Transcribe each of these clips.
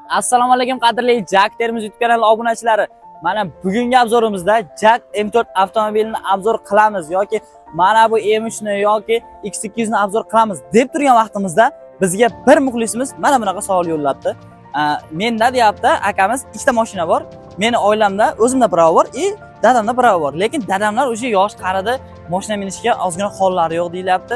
Assalomu alaykum qadrli Jack Termiz YouTube kanali obunachilari. Mana bugungi obzorimizda Jack M4 avtomobilini obzor qilamiz yoki mana bu M3 ni yoki X200 ni obzor qilamiz deb turgan vaqtimizda bizga bir muxlisimiz mana bunaqa savol yo'llabdi. Menda deyapti, akamiz ikkita mashina bor. Meni oilamda o'zimda biravi bor, dadamda biravi bor. Lekin dadamlar o'sha yosh qaridi, mashina minishga ozgina hollari yo'q deyilyapti.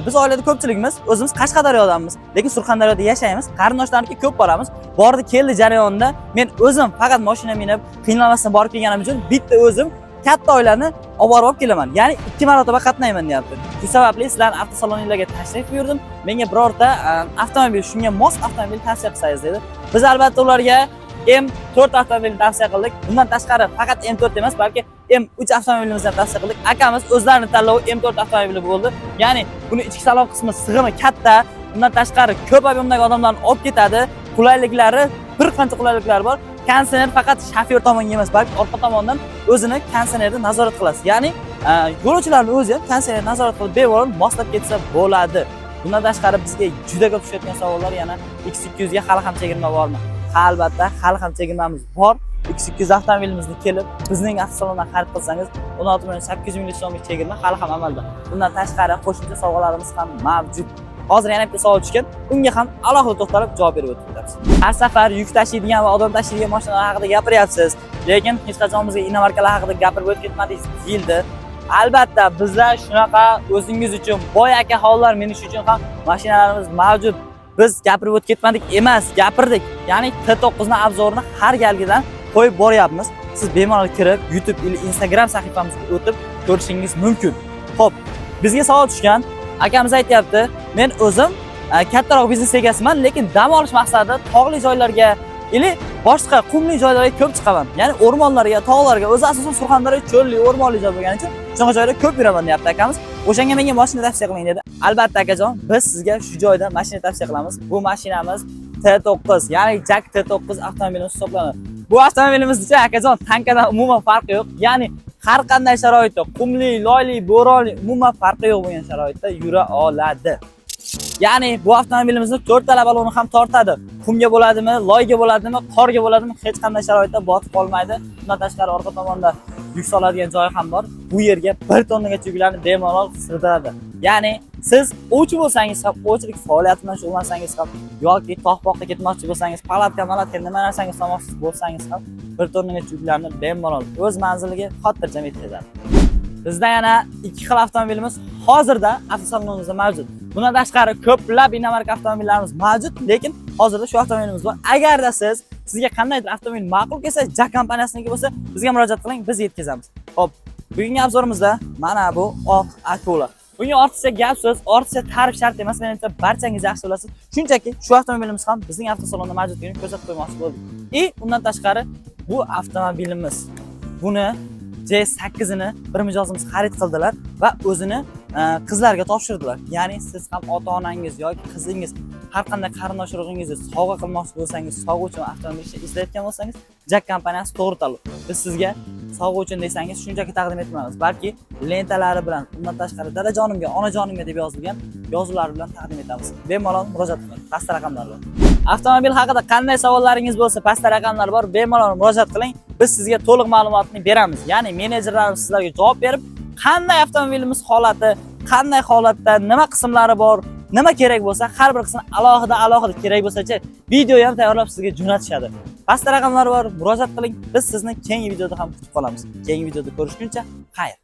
Biz oilada ko'pchiligimiz o'zimiz Qashqadaryodanmiz, lekin Surxondaryoda yashaymiz. Qarindoshlarniki ko'p boramiz. Bordi keldi jarayonda men o'zim faqat mashina minib, qiynalmasdan borib kelganim uchun bitta o'zim katta oilani olib kelaman. Ya'ni 2 marotaba qatnayman deyapti. Shu sababli sizlarning avtosaloningizga tashrif buyurdim. Menga birorta avtomobil, shunga mos avtomobil tavsiya qilsangiz dedi. Biz albatta ularga M4 avtomobilni tavsiya qildik. Bundan tashqari faqat M4 emas, balki M3 avtomobilimizni ham tavsiya qildik. Akamiz o'zlarining tanlovi M4 avtomobili bo'ldi. Ya'ni buni ichki salon qismi sig'imi katta. Bundan tashqari ko'p ob'emdagi odamlarni olib ketadi. Qulayliklari, bir qancha qulayliklar bor. Konditsioner faqat shofyor tomoniga emas, balki orqa tomondan o'zini konditsionerni nazorat qilasiz. Ya'ni yo'lovchilarning o'zi ham konditsionerni nazorat qilib bemalol moslab ketsa bo'ladi. Bundan tashqari bizga juda ko'p tushayotgan savollar, yana X200 ga hali ham chegirma bormi? Albatta, hali ham chegirmamiz bor. X200 avtomobilimizni kelib, bizning avtosalondan xarid qilsangiz, 16,800 ming so'mlik chegirma hali ham amalda. Bundan tashqari qo'shimcha sovg'alarimiz ham mavjud. Hozir yana bitta savol tushgan, unga ham alohida to'xtalib javob berib o'tamiz. Har safar yuk tashiydigan va odam tashiydigan mashinalar haqida gapiryapsiz, lekin hech qachon bizga inomarkalar haqida gapirib o'tib ketmadingiz deyildi. Albatta, bizda shunaqa o'zingiz uchun boy aka hollar minish uchun ham mashinalarimiz mavjud. Biz gapirib o'tib ketmadik emas, gapirdik. Ya'ni T9 ni obzorini har galgidan qo'yib boryapmiz. Siz bemalol kirib, YouTube yoki Instagram sahifamizga o'tib ko'rishingiz mumkin. Xo'p, bizga savol tushgan, akamiz aytayapti, men o'zim kattaroq biznes egasiman, lekin dam olish maqsadida tog'li joylarga yoki boshqa qumli joylarga ko'p chiqaman. Ya'ni o'rmonlarga, tog'larga, o'zi asosan Surxondaryo cho'lli, o'rmonli joy bo'lgani uchun shunaqa joylarga ko'p yuraman deyapti akamiz. O'shanga menga mashina tavsiya qiling dedi. Albatta akajon, biz sizga shu joyda mashina tavsiya qilamiz. Bu mashinamiz T9, ya'ni Jack T9 avtomobilimiz hisoblanadi. Bu avtomobilimizcha akajon tankadan umuman farqi yo'q. Ya'ni har qanday sharoitda, qumli, loyli, bo'ronli, umuman farqi yo'q bo'lgan sharoitda yura oladi. Ya'ni bu avtomobilimizni 4 ta baloni ham tortadi. Qumga bo'ladimi, loyga bo'ladimi, qorga bo'ladimi, hech qanday sharoitda botib qolmaydi. Bundan tashqari orqa tomonda yuk soladigan joyi ham bor. Bu yerga 1 tonnagacha yuklarni bemalol sig'diradi. Ya'ni siz ovchi bo'lsangiz ham, ovchilik faoliyati bilan shug'ullansangiz ham yoki tog'-poqqa ketmoqchi bo'lsangiz, palatka nima narsangiz solmoqchi bo'lsangiz ham 1 tonnagacha yuklarni bemalol o'z manziliga xotirjam yetkazadi. Bizda yana 2 xil avtomobilimiz hozirda avtosalonimizda mavjud. Bundan tashqari ko'plab inomarka avtomobillarimiz mavjud, lekin hozirda shu avtomobilimiz bor. Agarda sizga qandaydir avtomobil ma'qul kelsa, Jack kompaniyasiniki bo'lsa, bizga murojaat qiling, biz yetkazamiz. Xo'p, bugungi obzorimizda mana bu oq Akula. Bunga ortiqcha gap so'z, ortiqcha ta'rif shart emas, menimcha barchangiz yaxshi bilasiz. Shunchaki shu avtomobilimiz ham bizning avtosalonda mavjudligini ko'rsatib qo'ymoqchi bo'ldik. Undan tashqari bu avtomobilimiz. Buni J8 ni bir mijozimiz xarid qildilar va o'zini qizlarga topshirdilar. Ya'ni siz ham ota-onangiz yoki qizingiz, har qanday qarindosh urug'ingizni sovg'a qilmoqchi bo'lsangiz, sovg'a uchun avtomobil ishlayotgan bo'lsangiz, Jack kompaniyasi to'g'ri tanlov. Biz sizga sovg'a uchun desangiz shunchaki taqdim etmaymiz, balki lentalari bilan, undan tashqari dadajonimga, onajonimga deb yozilgan yozuvlar bilan taqdim etamiz. Bemalol murojaat qiling. Pastda raqamlar bor. Avtomobil haqida qanday savollaringiz bo'lsa, pastda raqamlar bor. Bemalol murojaat qiling. Biz sizga to'liq ma'lumotni beramiz. Ya'ni menejerlarimiz sizlarga javob berib, qanday avtomobilimiz holati, qanday holatda, nima qismlari bor, nima kerak bo'lsa, har bir qismi alohida kerak bo'lsa-chi, video ham tayyorlab sizga jo'natishadi. Pastda raqamlar bor, murojaat qiling. Biz sizni keyingi videoda ham kutib qolamiz. Keyingi videoda ko'rishguncha, xayr.